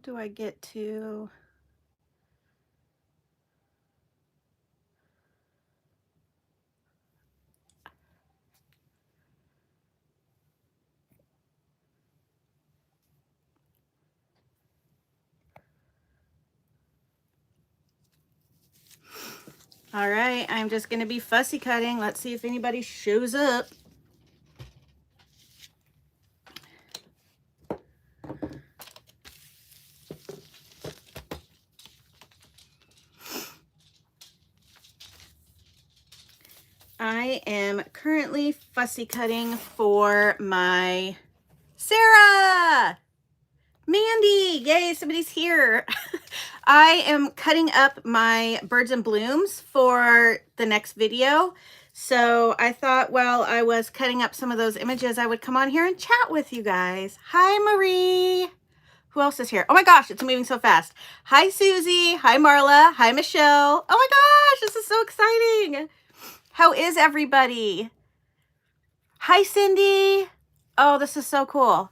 do I get to? All right, I'm just going to be fussy cutting. Let's see if anybody shows up. I am currently fussy cutting for my Sarah! Mandy! Yay, somebody's here. I am cutting up my birds and blooms for the next video. So I thought while I was cutting up some of those images, I would come on here and chat with you guys. Hi, Marie. Who else is here? Oh my gosh, it's moving so fast. Hi, Susie. Hi, Marla. Hi, Michelle. Oh my gosh, this is so exciting. How is everybody? Hi, Cindy. Oh, this is so cool.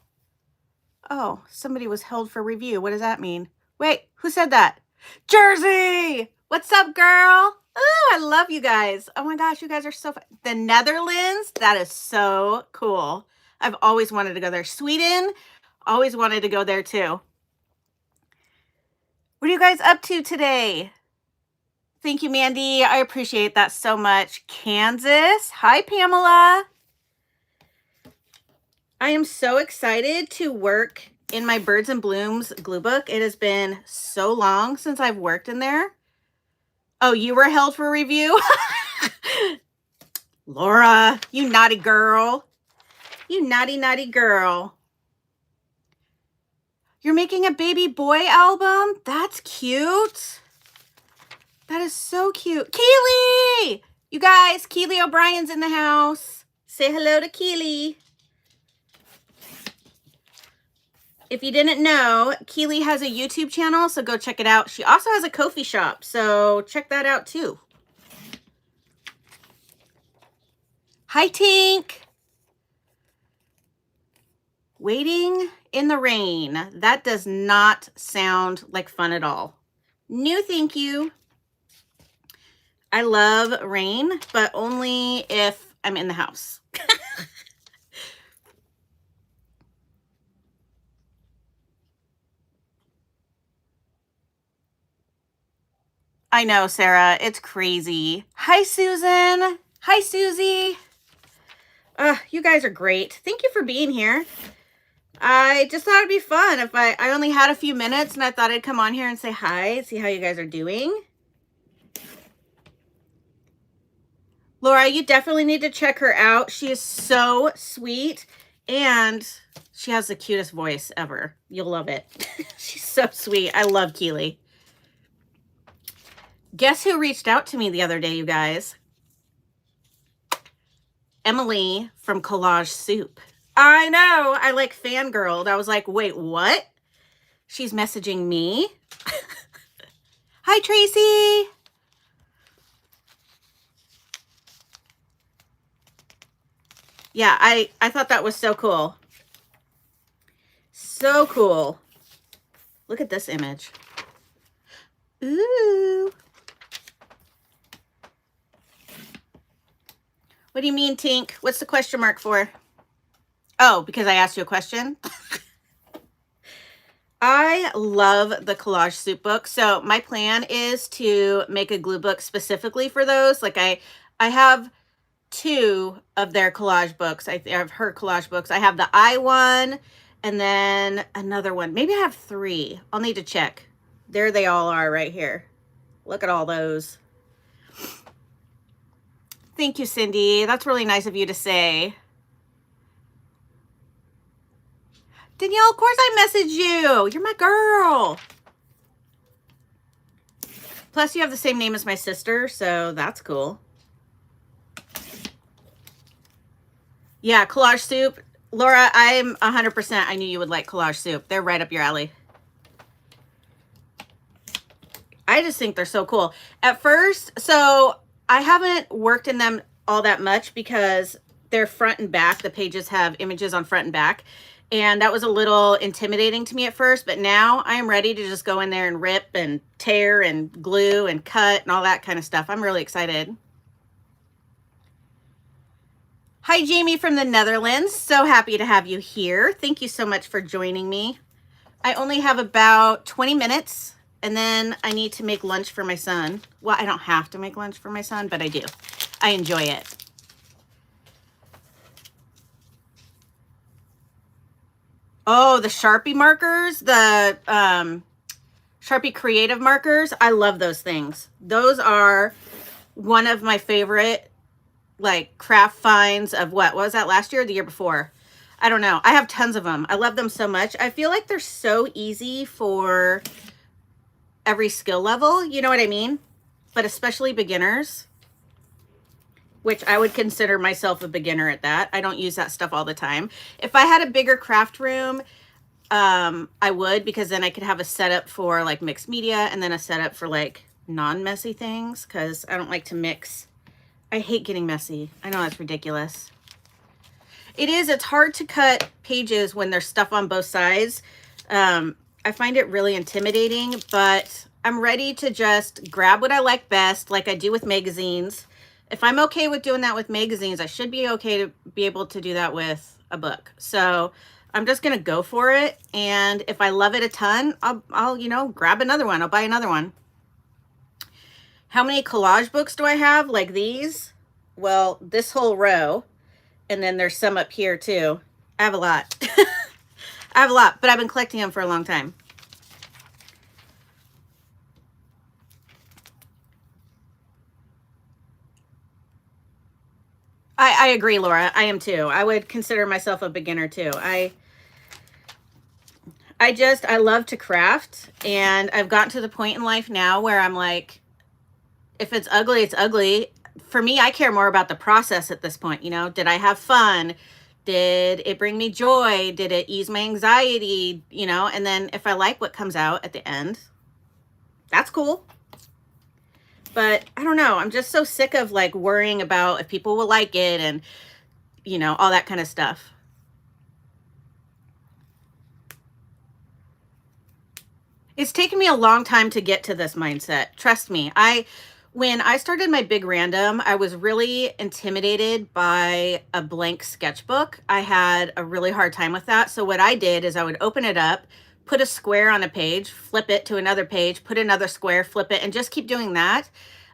Oh, somebody was held for review. What does that mean? Wait, who said that? Jersey! What's up, girl? Oh, I love you guys. Oh my gosh, you guys are so fun. The Netherlands, that is so cool. I've always wanted to go there. Sweden, always wanted to go there too. What are you guys up to today? Thank you, Mandy. I appreciate that so much. Kansas. Hi, Pamela. I am so excited to work in my Birds and Blooms glue book. It has been so long since I've worked in there. Oh, you were held for review? Laura, you naughty girl. You naughty, naughty girl. You're making a baby boy album? That's cute. That is so cute. Keely! You guys, Keely O'Brien's in the house. Say hello to Keely. If you didn't know, Keely has a YouTube channel, so go check it out. She also has a Ko-fi shop, so check that out too. Hi, Tink. Waiting in the rain. That does not sound like fun at all. No, thank you. I love rain, but only if I'm in the house. I know, Sarah. It's crazy. Hi, Susan. Hi, Susie. You guys are great. Thank you for being here. I just thought it'd be fun if I only had a few minutes, and I thought I'd come on here and say hi, see how you guys are doing. Laura, you definitely need to check her out. She is so sweet, and she has the cutest voice ever. You'll love it. She's so sweet. I love Keely. Guess who reached out to me the other day, you guys? Emily from Collage Soup. I know. I like fangirled. I was like, wait, what? She's messaging me. Hi, Tracy. Yeah, I thought that was so cool. So cool. Look at this image. Ooh. What do you mean, Tink? What's the question mark for? Oh, because I asked you a question? I love the Collage Soup book. So my plan is to make a glue book specifically for those. Like I have 2 of their collage books. I have her collage books. I have the I one and then another one. Maybe I have 3. I'll need to check. There they all are right here. Look at all those. Thank you, Cindy. That's really nice of you to say. Danielle, of course I messaged you. You're my girl. Plus, you have the same name as my sister, so that's cool. Yeah, Collage Soup. Laura, I'm 100%. I knew you would like Collage Soup. They're right up your alley. I just think they're so cool. At first, so I haven't worked in them all that much because they're front and back. The pages have images on front and back. And that was a little intimidating to me at first, but now I am ready to just go in there and rip and tear and glue and cut and all that kind of stuff. I'm really excited. Hi, Jamie from the Netherlands. So happy to have you here. Thank you so much for joining me. I only have about 20 minutes and then I need to make lunch for my son. Well, I don't have to make lunch for my son, but I do. I enjoy it. Oh, the Sharpie markers, the Sharpie Creative markers. I love those things. Those are one of my favorite like craft finds of what was that, last year or the year before? I don't know. I have tons of them. I love them so much. I feel like they're so easy for every skill level. You know what I mean? But especially beginners, which I would consider myself a beginner at that. I don't use that stuff all the time. If I had a bigger craft room, I would, because then I could have a setup for like mixed media and then a setup for like non-messy things, because I don't like to mix. I hate getting messy. I know that's ridiculous. It is. It's hard to cut pages when there's stuff on both sides. I find it really intimidating, but I'm ready to just grab what I like best, like I do with magazines. If I'm okay with doing that with magazines, I should be okay to be able to do that with a book. So I'm just going to go for it. And if I love it a ton, I'll, you know, grab another one. I'll buy another one. How many collage books do I have? Like these? Well, this whole row. And then there's some up here too. I have a lot. I have a lot, but I've been collecting them for a long time. I agree, Laura. I am too. I would consider myself a beginner too. I love to craft, and I've gotten to the point in life now where I'm like, if it's ugly, it's ugly. For me, I care more about the process at this point. You know, did I have fun? Did it bring me joy? Did it ease my anxiety? You know, and then if I like what comes out at the end, that's cool. But I don't know. I'm just so sick of like worrying about if people will like it and, you know, all that kind of stuff. It's taken me a long time to get to this mindset. Trust me. When I started my big random, I was really intimidated by a blank sketchbook. I had a really hard time with that. So what I did is I would open it up, put a square on a page, flip it to another page, put another square, flip it, and just keep doing that.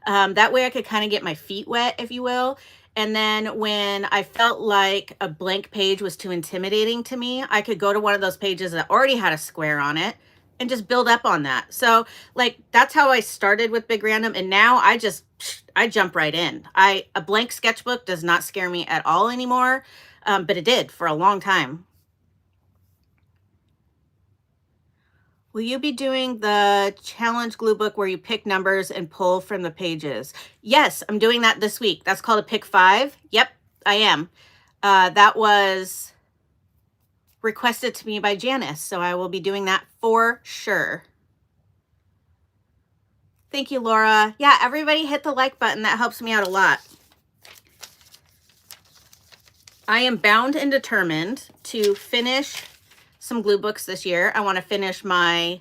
That way I could kind of get my feet wet, if you will. And then when I felt like a blank page was too intimidating to me, I could go to one of those pages that already had a square on it and just build up on that. So like, that's how I started with Big Random. And now I jump right in. A blank sketchbook does not scare me at all anymore. But it did for a long time. Will you be doing the challenge glue book where you pick numbers and pull from the pages? Yes, I'm doing that this week. That's called a pick 5. Yep, I am. That was requested to me by Janice, so I will be doing that for sure. Thank you, Laura. Yeah, everybody hit the like button. That helps me out a lot. I am bound and determined to finish some glue books this year. I want to finish my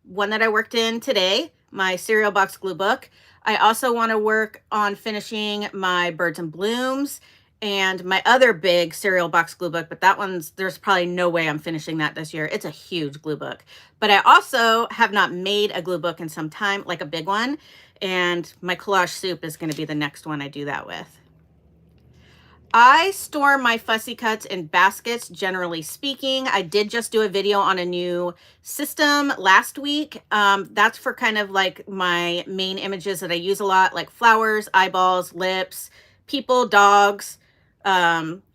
one that I worked in today, my cereal box glue book. I also want to work on finishing my Birds and Blooms and my other big cereal box glue book, but that one's, there's probably no way I'm finishing that this year. It's a huge glue book. But I also have not made a glue book in some time, like a big one, and my collage soup is going to be the next one I do that with. I store my fussy cuts in baskets, generally speaking. I did just do a video on a new system last week. That's for kind of like my main images that I use a lot, like flowers, eyeballs, lips, people, dogs,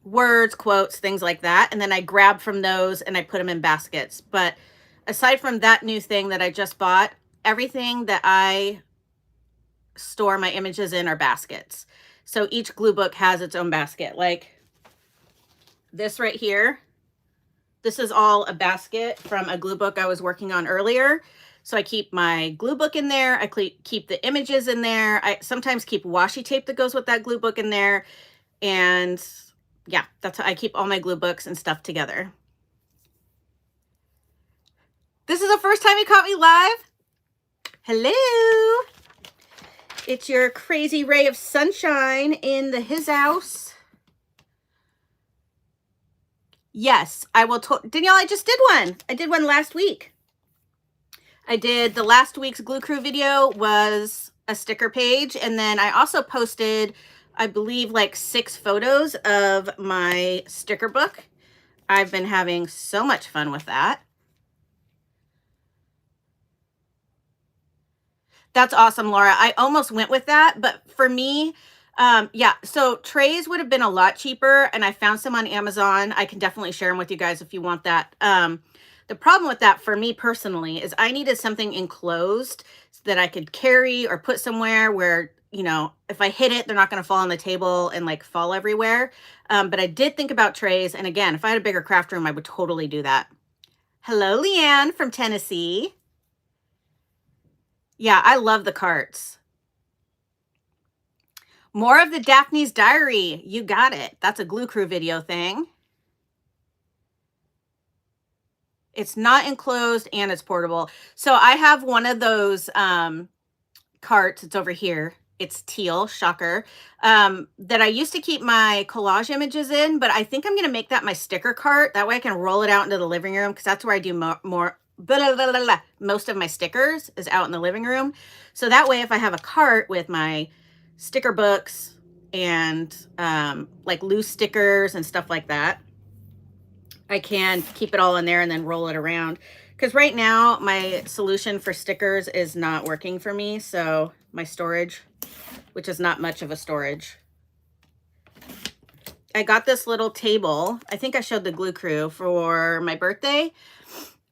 words, quotes, things like that. And then I grab from those and I put them in baskets. But aside from that new thing that I just bought, everything that I store my images in are baskets. So each glue book has its own basket. Like this right here, this is all a basket from a glue book I was working on earlier. So I keep my glue book in there. I keep the images in there. I sometimes keep washi tape that goes with that glue book in there. And yeah, that's how I keep all my glue books and stuff together. This is the first time you caught me live? Hello. It's your crazy ray of sunshine in the his house. Yes, I will. Danielle, I just did one. I did one last week. I did the last week's Glue Crew video was a sticker page. And then I also posted, I believe, like 6 photos of my sticker book. I've been having so much fun with that. That's awesome, Laura. I almost went with that, but for me, yeah, so trays would have been a lot cheaper, and I found some on Amazon. I can definitely share them with you guys if you want that. The problem with that for me personally is I needed something enclosed so that I could carry or put somewhere where, you know, if I hit it, they're not going to fall on the table and like fall everywhere. But I did think about trays. And again, if I had a bigger craft room, I would totally do that. Hello, Leanne from Tennessee. Yeah, I love the carts. More of the Daphne's Diary. You got it. That's a Glue Crew video thing. It's not enclosed and it's portable. So I have one of those carts. It's over here. It's teal, shocker, that I used to keep my collage images in, but I think I'm going to make that my sticker cart. That way I can roll it out into the living room because that's where I do most of my stickers is out in the living room. So that way if I have a cart with my sticker books and like loose stickers and stuff like that, I can keep it all in there and then roll it around. Because right now my solution for stickers is not working for me. So my storage, which is not much of a storage. I got this little table. I think I showed the Glue Crew for my birthday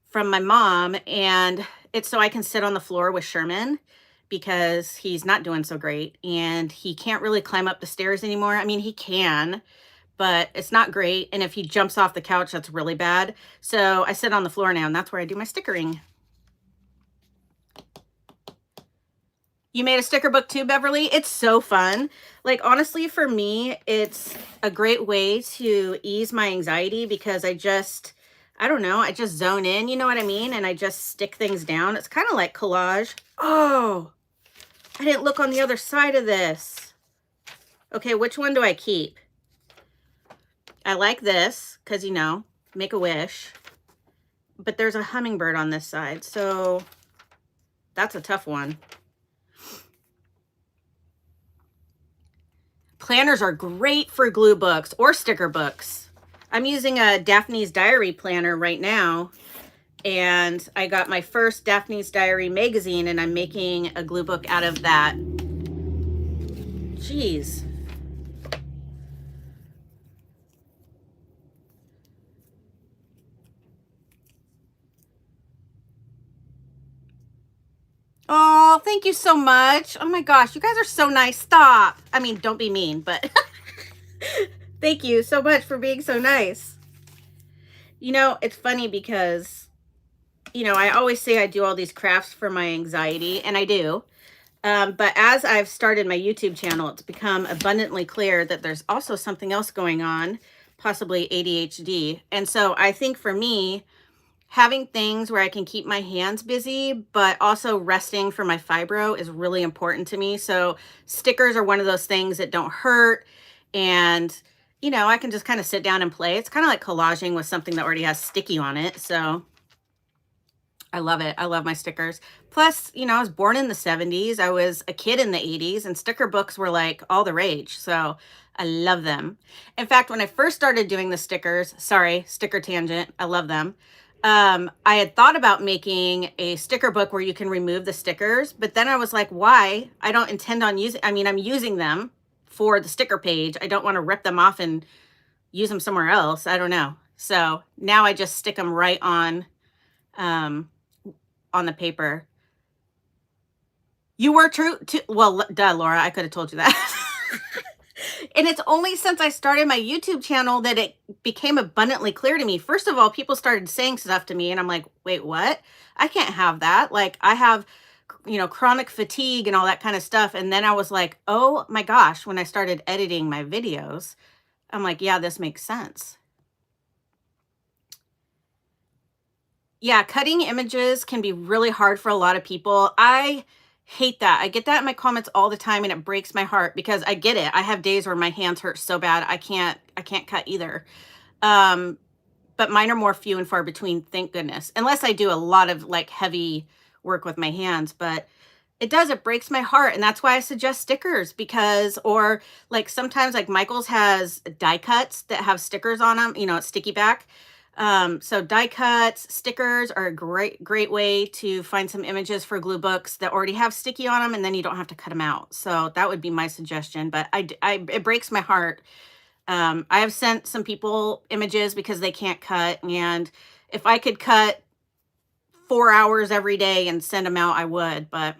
from my mom, and it's so I can sit on the floor with Sherman because he's not doing so great and he can't really climb up the stairs anymore. I mean, he can, but it's not great. And if he jumps off the couch, that's really bad. So I sit on the floor now, and that's where I do my stickering. You made a sticker book too, Beverly? It's so fun. Like, honestly, for me, it's a great way to ease my anxiety because I don't know, I just zone in, you know what I mean? And I just stick things down. It's kind of like collage. Oh, I didn't look on the other side of this. Okay, which one do I keep? I like this because, you know, make a wish. But there's a hummingbird on this side, so that's a tough one. Planners are great for glue books or sticker books. I'm using a Daphne's Diary planner right now, and I got my first Daphne's Diary magazine, and I'm making a glue book out of that. Jeez. Oh, thank you so much. Oh my gosh, you guys are so nice. Stop. I mean, don't be mean, but thank you so much for being so nice. You know, it's funny because, you know, I always say I do all these crafts for my anxiety, and I do. But as I've started my YouTube channel, it's become abundantly clear that there's also something else going on, possibly ADHD. And so I think for me, having things where I can keep my hands busy, but also resting for my fibro is really important to me. So stickers are one of those things that don't hurt. And, you know, I can just kind of sit down and play. It's kind of like collaging with something that already has sticky on it. So I love it. I love my stickers. Plus, you know, I was born in the 70s. I was a kid in the 80s, and sticker books were like all the rage. So I love them. In fact, when I first started doing the stickers, sorry, sticker tangent, I love them. I had thought about making a sticker book where you can remove the stickers, but then I was like, why? I don't intend on using, I mean, I'm using them for the sticker page. I don't want to rip them off and use them somewhere else. I don't know. So now I just stick them right on the paper. You were true to, well, duh, Laura, I could have told you that. And it's only since I started my YouTube channel that it became abundantly clear to me. First of all, people started saying stuff to me, and I'm like, wait, what? I can't have that. Like, I have, you know, chronic fatigue and all that kind of stuff. And then I was like, oh my gosh, when I started editing my videos, I'm like, yeah, this makes sense. Yeah, cutting images can be really hard for a lot of people. I hate that. I get that in my comments all the time and it breaks my heart because I get it. I have days where my hands hurt so bad I can't cut either. But mine are more few and far between, thank goodness. Unless I do a lot of like heavy work with my hands, but it breaks my heart. And that's why I suggest stickers because, or like sometimes like Michael's has die cuts that have stickers on them, you know, it's sticky back. So die cuts, stickers are a great way to find some images for glue books that already have sticky on them, and then you don't have to cut them out. So that would be my suggestion, but it breaks my heart. I have sent some people images because they can't cut, and if I could cut 4 hours every day and send them out, I would, but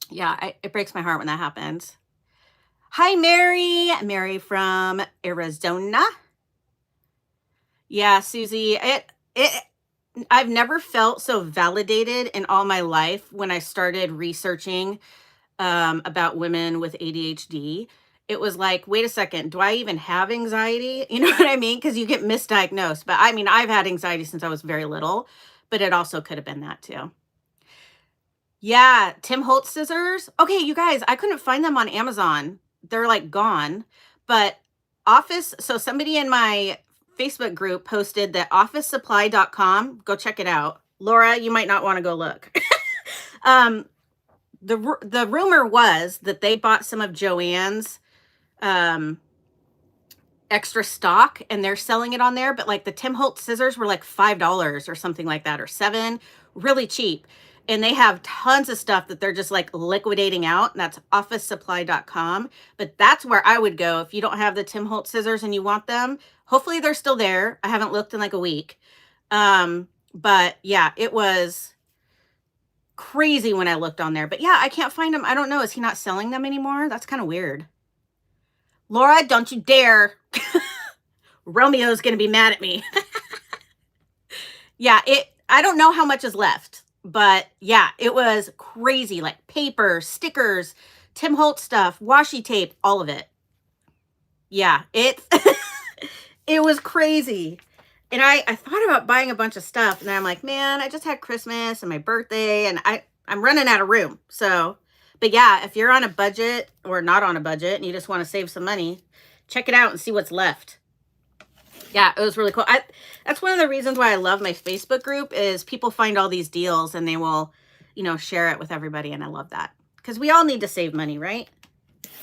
yeah, it breaks my heart when that happens. Hi, Mary. Mary from Arizona. Yeah, Susie, I've never felt so validated in all my life when I started researching about women with ADHD. It was like, wait a second, do I even have anxiety? You know what I mean? Because you get misdiagnosed. But I mean, I've had anxiety since I was very little, but it also could have been that too. Yeah, Tim Holtz scissors. Okay, you guys, I couldn't find them on Amazon. They're like gone. But so somebody in my Facebook group posted that officesupply.com. Go check it out. Laura, you might not want to go look. The rumor was that they bought some of Joann's extra stock and they're selling it on there, but like the Tim Holtz scissors were like $5 or something like that, or $7, really cheap. And they have tons of stuff that they're just like liquidating out, and that's officesupply.com. But that's where I would go if you don't have the Tim Holtz scissors and you want them. Hopefully they're still there. I haven't looked in like a week. But yeah, it was crazy when I looked on there. But yeah, I can't find them. I don't know. Is he not selling them anymore? That's kind of weird. Laura, don't you dare. Romeo's going to be mad at me. Yeah, I don't know how much is left, but yeah, it was crazy. Like paper, stickers, Tim Holtz stuff, washi tape, all of it. Yeah, it was crazy. And I thought about buying a bunch of stuff, and then I'm like, man, I just had Christmas and my birthday, and I'm running out of room. So, but yeah, if you're on a budget or not on a budget and you just want to save some money, check it out and see what's left. Yeah, it was really cool. That's one of the reasons why I love my Facebook group is people find all these deals and they will, you know, share it with everybody. And I love that because we all need to save money, right?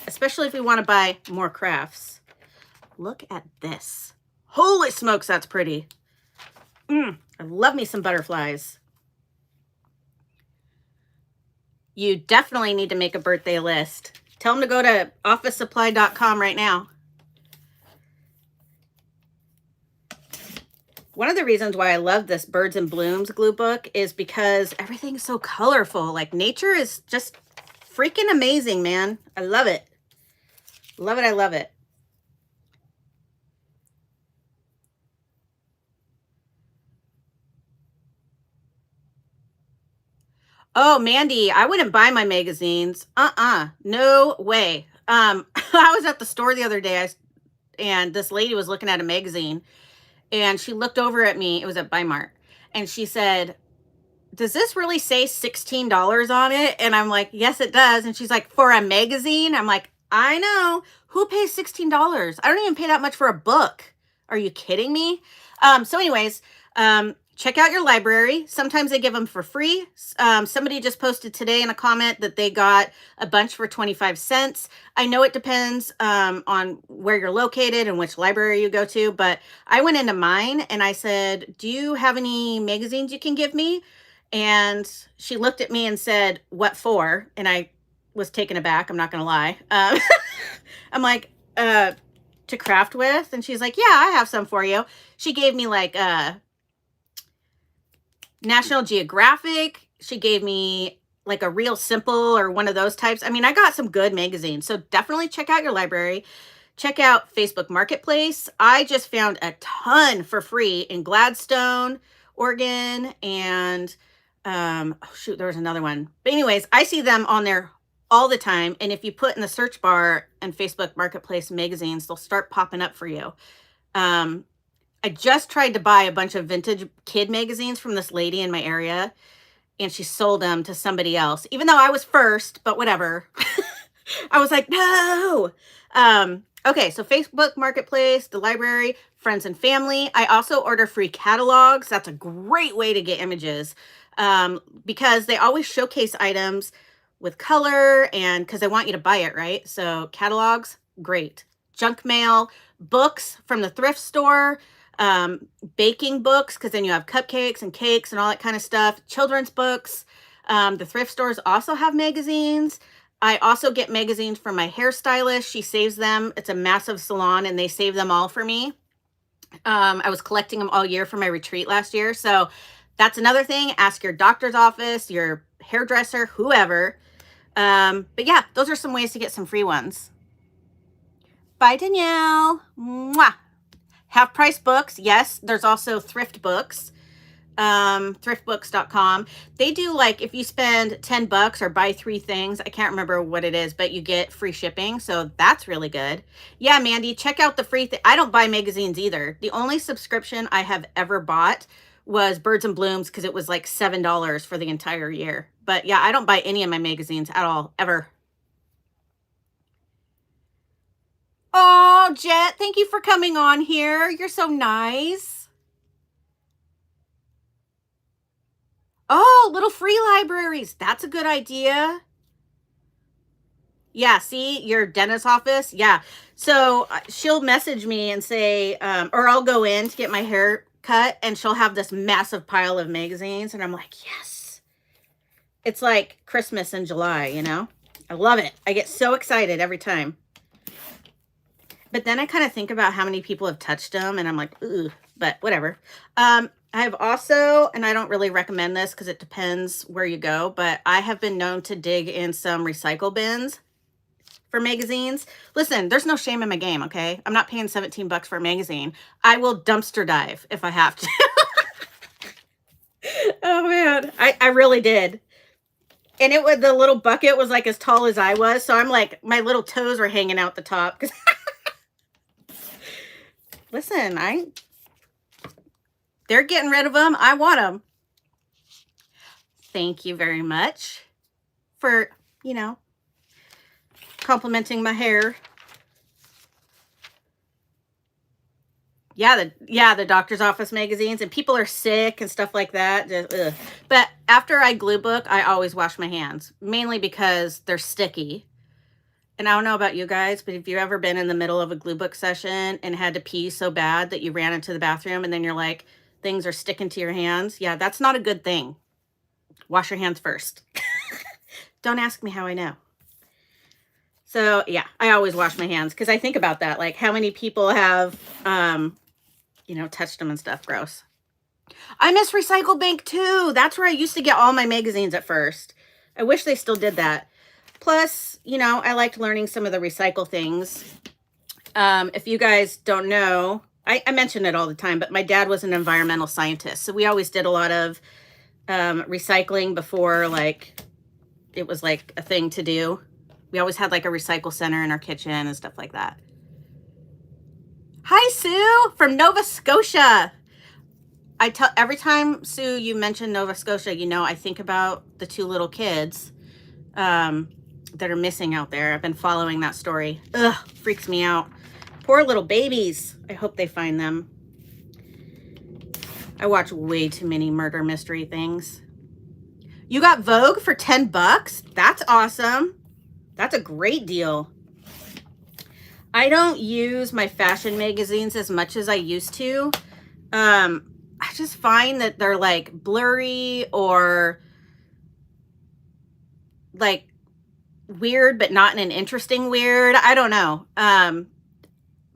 Especially if we want to buy more crafts. Look at this. Holy smokes, that's pretty. I love me some butterflies. You definitely need to make a birthday list. Tell them to go to officesupply.com right now. One of the reasons why I love this Birds and Blooms glue book is because everything's so colorful. Like nature is just freaking amazing, man. I love it. Love it. I love it. Oh, Mandy, I wouldn't buy my magazines. No way. I was at the store the other day and this lady was looking at a magazine and she looked over at me. It was at Bimart. And she said, does this really say $16 on it? And I'm like, yes, it does. And she's like, for a magazine? I'm like, I know. Who pays $16? I don't even pay that much for a book. Are you kidding me? So anyways, check out your library. Sometimes they give them for free. Somebody just posted today in a comment that they got a bunch for 25 cents. I know it depends on where you're located and which library you go to, but I went into mine and I said, do you have any magazines you can give me? And she looked at me and said, what for? And I was taken aback. I'm not going to lie. I'm like, to craft with? And she's like, yeah, I have some for you. She gave me like National Geographic. She gave me like a Real Simple or one of those types. I mean, I got some good magazines. So definitely check out your library. Check out Facebook Marketplace. I just found a ton for free in Gladstone, Oregon, and oh shoot, there was another one. But anyways, I see them on there all the time. And if you put in the search bar and Facebook Marketplace magazines, they'll start popping up for you. I just tried to buy a bunch of vintage kid magazines from this lady in my area, and she sold them to somebody else, even though I was first, but whatever. I was like, no. Okay, so Facebook Marketplace, the library, friends and family. I also order free catalogs. That's a great way to get images because they always showcase items with color and because I want you to buy it, right? So catalogs, great. Junk mail, books from the thrift store, baking books, because then you have cupcakes and cakes and all that kind of stuff. Children's books. The thrift stores also have magazines. I also get magazines from my hairstylist. She saves them. It's a massive salon and they save them all for me. I was collecting them all year for my retreat last year. So that's another thing. Ask your doctor's office, your hairdresser, whoever. But yeah, those are some ways to get some free ones. Bye, Danielle. Mwah. Half price books. Yes, there's also thrift books. Thriftbooks.com. They do like if you spend 10 bucks or buy 3 things, I can't remember what it is, but you get free shipping. So that's really good. Yeah, Mandy, check out the free thing. I don't buy magazines either. The only subscription I have ever bought was Birds and Blooms because it was like $7 for the entire year. But yeah, I don't buy any of my magazines at all, ever. Oh, Jet, thank you for coming on here. You're so nice. Oh, little free libraries. That's a good idea. Yeah, see, your dentist's office. Yeah. So she'll message me and say, or I'll go in to get my hair cut and she'll have this massive pile of magazines. And I'm like, yes. It's like Christmas in July, you know? I love it. I get so excited every time. But then I kind of think about how many people have touched them and I'm like, ooh, but whatever. I have also, and I don't really recommend this because it depends where you go, but I have been known to dig in some recycle bins for magazines. Listen, there's no shame in my game, okay? I'm not paying 17 bucks for a magazine. I will dumpster dive if I have to. Oh man, I really did. And it was, the little bucket was like as tall as I was. So I'm like, my little toes were hanging out the top. Listen, they're getting rid of them. I want them. Thank you very much for, you know, complimenting my hair. Yeah, the doctor's office magazines, and people are sick and stuff like that. Just, but after I glue book, I always wash my hands, mainly because they're sticky. And I don't know about you guys, but if you've ever been in the middle of a glue book session and had to pee so bad that you ran into the bathroom and then you're like, things are sticking to your hands. Yeah, that's not a good thing. Wash your hands first. Don't ask me how I know. So yeah, I always wash my hands because I think about that. Like how many people have, you know, touched them and stuff. Gross. I miss Recycle Bank too. That's where I used to get all my magazines at first. I wish they still did that. Plus, you know, I liked learning some of the recycle things. If you guys don't know, I mention it all the time, but my dad was an environmental scientist. So we always did a lot of recycling before, like, it was like a thing to do. We always had like a recycle center in our kitchen and stuff like that. Hi, Sue from Nova Scotia. I tell every time, Sue, you mention Nova Scotia, you know, I think about the 2 little kids that are missing out there. I've been following that story. Ugh, freaks me out. Poor little babies. I hope they find them. I watch way too many murder mystery things. You got Vogue for 10 bucks? That's awesome. That's a great deal. I don't use my fashion magazines as much as I used to. I just find that they're like blurry or like weird, but not in an interesting weird. I don't know.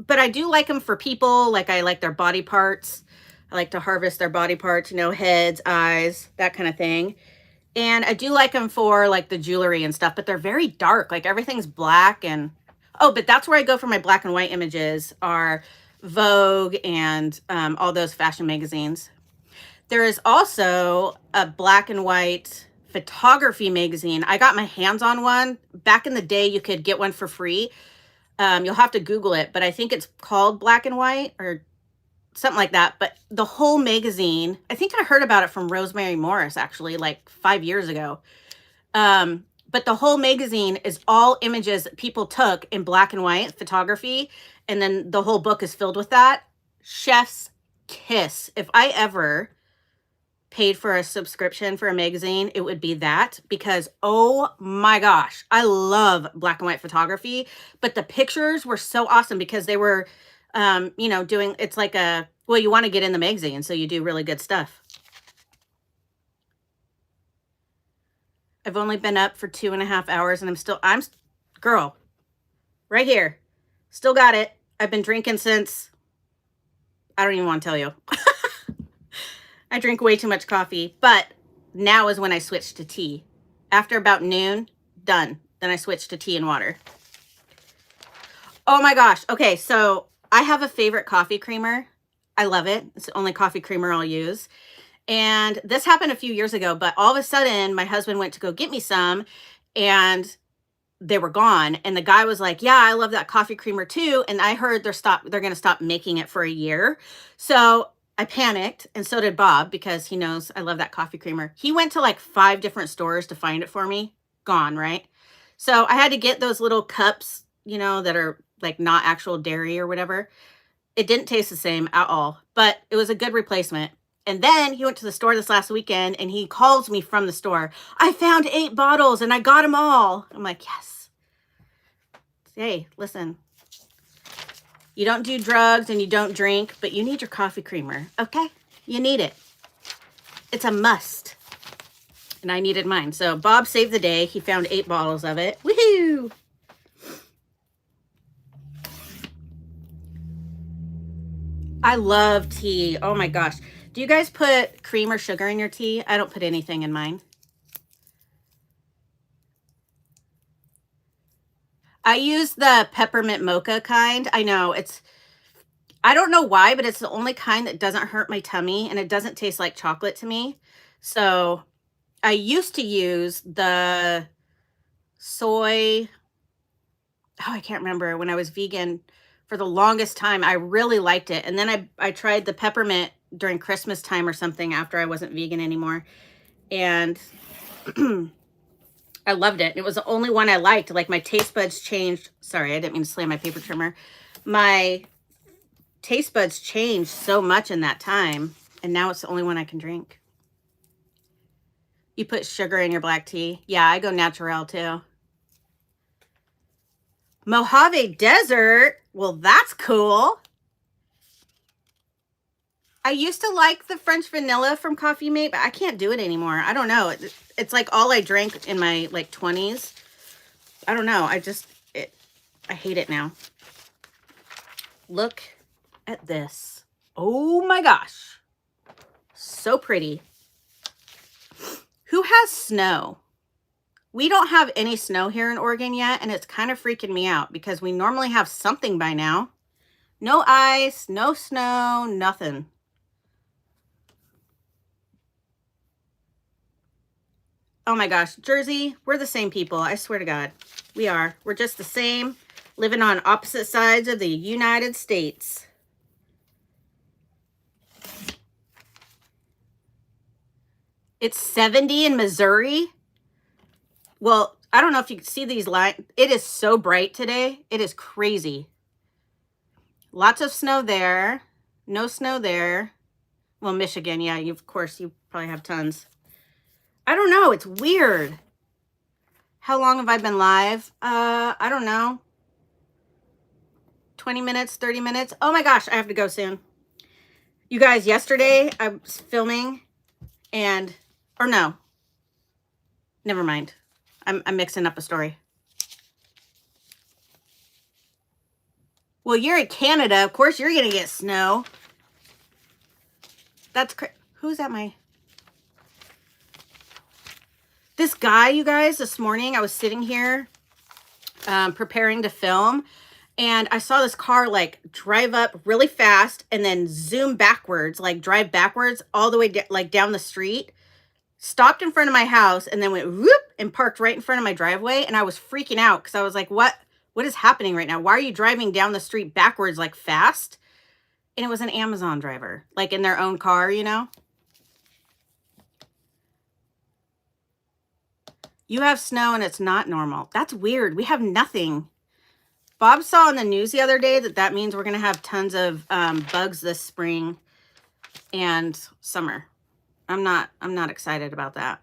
But I do like them for people. Like I like their body parts. I like to harvest their body parts, you know, heads, eyes, that kind of thing. And I do like them for like the jewelry and stuff, but they're very dark. Like everything's black and, oh, but that's where I go for my black and white images are Vogue and all those fashion magazines. There is also a black and white photography magazine. I got my hands on one. Back in the day, you could get one for free. You'll have to Google it, but I think it's called Black and White or something like that. But the whole magazine, I think I heard about it from Rosemary Morris, actually, like 5 years ago. But the whole magazine is all images that people took in black and white photography. And then the whole book is filled with that. Chef's kiss. If I ever paid for a subscription for a magazine, it would be that, because oh my gosh, I love black and white photography, but the pictures were so awesome because they were, you know, doing, it's like a, well, you want to get in the magazine, so you do really good stuff. I've only been up for 2.5 hours and I'm girl, right here, still got it. I've been drinking since, I don't even want to tell you. I drink way too much coffee, but now is when I switched to tea. After about noon, done. Then I switched to tea and water. Oh my gosh. Okay, so I have a favorite coffee creamer. I love it. It's the only coffee creamer I'll use. And this happened a few years ago, but all of a sudden my husband went to go get me some and they were gone. And the guy was like, yeah, I love that coffee creamer too. And I heard they're going to stop making it for a year. So I panicked, and so did Bob, because he knows I love that coffee creamer. He went to like 5 different stores to find it for me. Gone, right? So I had to get those little cups, you know, that are like not actual dairy or whatever. It didn't taste the same at all, but it was a good replacement. And then he went to the store this last weekend and he calls me from the store. I found 8 bottles and I got them all. I'm like, yes. Hey, listen. You don't do drugs and you don't drink, but you need your coffee creamer, okay? You need it. It's a must. And I needed mine. So Bob saved the day. He found 8 bottles of it. Woohoo! I love tea. Oh my gosh. Do you guys put cream or sugar in your tea? I don't put anything in mine. I use the peppermint mocha kind. I know I don't know why, but it's the only kind that doesn't hurt my tummy and it doesn't taste like chocolate to me. So I used to use the soy, oh, I can't remember, when I was vegan for the longest time. I really liked it. And then I tried the peppermint during Christmas time or something after I wasn't vegan anymore. And I loved it. It was the only one I liked. Like my taste buds changed. Sorry, I didn't mean to slam my paper trimmer. My taste buds changed so much in that time. And now it's the only one I can drink. You put sugar in your black tea? Yeah, I go natural too. Mojave Desert? Well, that's cool. I used to like the French vanilla from Coffee Mate, but I can't do it anymore. I don't know. It's like all I drank in my like 20s. I don't know. I hate it now. Look at this. Oh my gosh. So pretty. Who has snow? We don't have any snow here in Oregon yet, and it's kind of freaking me out because we normally have something by now. No ice, no snow, nothing. Oh my gosh, Jersey, we're the same people. I swear to God, we are. We're just the same, living on opposite sides of the United States. It's 70 in Missouri. Well, I don't know if you can see these lines. It is so bright today. It is crazy. Lots of snow there. No snow there. Well, Michigan, yeah, of course, you probably have tons. I don't know. It's weird. How long have I been live? I don't know. 20 minutes, 30 minutes. Oh my gosh, I have to go soon. You guys, yesterday I was filming and, or no, never mind. I'm mixing up a story. Well, you're in Canada. Of course, you're going to get snow. That's crazy. Who's at my... This guy, you guys, this morning, I was sitting here preparing to film, and I saw this car, like, drive up really fast and then zoom backwards, like, drive backwards all the way, like, down the street, stopped in front of my house, and then went whoop and parked right in front of my driveway, and I was freaking out because I was like, what is happening right now? Why are you driving down the street backwards, like, fast? And it was an Amazon driver, like in their own car, you know? You have snow and it's not normal. That's weird. We have nothing. Bob saw on the news the other day that that means we're going to have tons of bugs this spring and summer. I'm not excited about that.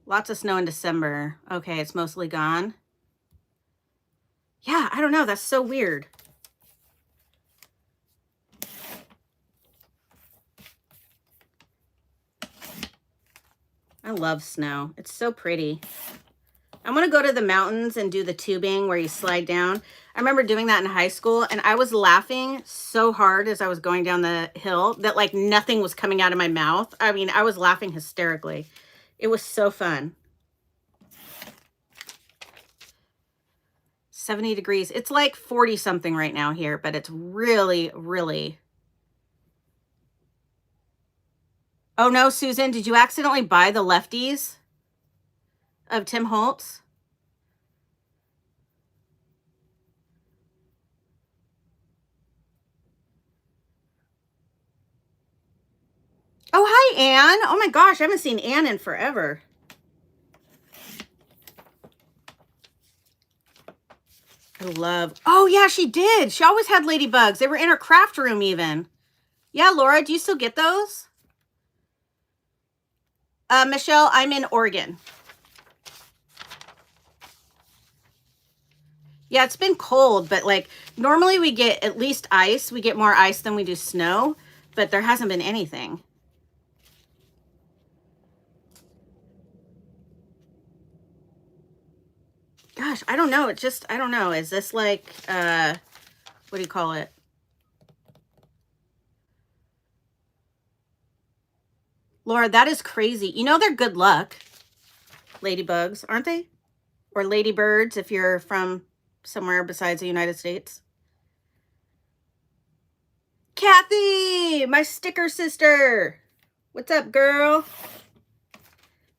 Lots of snow in December. Okay, it's mostly gone. Yeah, I don't know. That's so weird. I love snow. It's so pretty. I'm going to go to the mountains and do the tubing where you slide down. I remember doing that in high school, and I was laughing so hard as I was going down the hill that like nothing was coming out of my mouth. I mean, I was laughing hysterically. It was so fun. 70 degrees. It's like 40 something right now here, but it's really, really... Oh no, Susan, did you accidentally buy the lefties of Tim Holtz? Oh, hi, Anne. Oh my gosh, I haven't seen Anne in forever. I love... Oh yeah, she did. She always had ladybugs. They were in her craft room even. Yeah, Laura, do you still get those? Michelle, I'm in Oregon. Yeah, it's been cold, but like normally we get at least ice. We get more ice than we do snow, but there hasn't been anything. Gosh, I don't know. It just, I don't know. Is this like, what do you call it? Laura, that is crazy. You know they're good luck. Ladybugs, aren't they? Or ladybirds if you're from somewhere besides the United States. Kathy, my sticker sister. What's up, girl?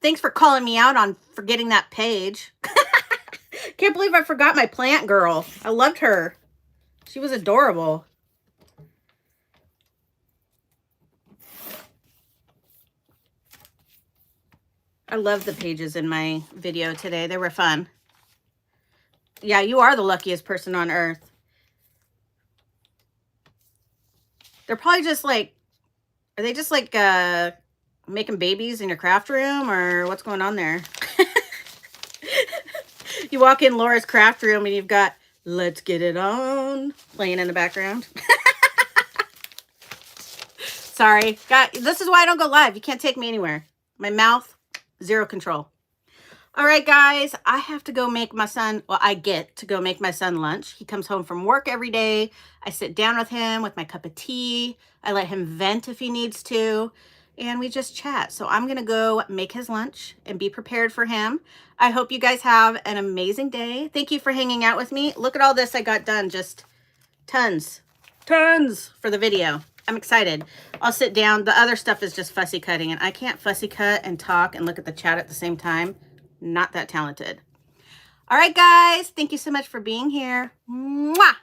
Thanks for calling me out on forgetting that page. Can't believe I forgot my plant girl. I loved her. She was adorable. I love the pages in my video today. They were fun. Yeah, you are the luckiest person on earth. They're probably just like, are they just like making babies in your craft room, or what's going on there? You walk in Laura's craft room and you've got "Let's Get It On" playing in the background. Sorry. This is why I don't go live. You can't take me anywhere. My mouth, zero control. All right, guys, I have to go make my son, well, I get to go make my son lunch. He comes home from work every day. I sit down with him with my cup of tea. I let him vent if he needs to, and we just chat. So I'm going to go make his lunch and be prepared for him. I hope you guys have an amazing day. Thank you for hanging out with me. Look at all this I got done. Just tons for the video. I'm excited. I'll sit down. The other stuff is just fussy cutting, and I can't fussy cut and talk and look at the chat at the same time. Not that talented. All right, guys. Thank you so much for being here. Mwah!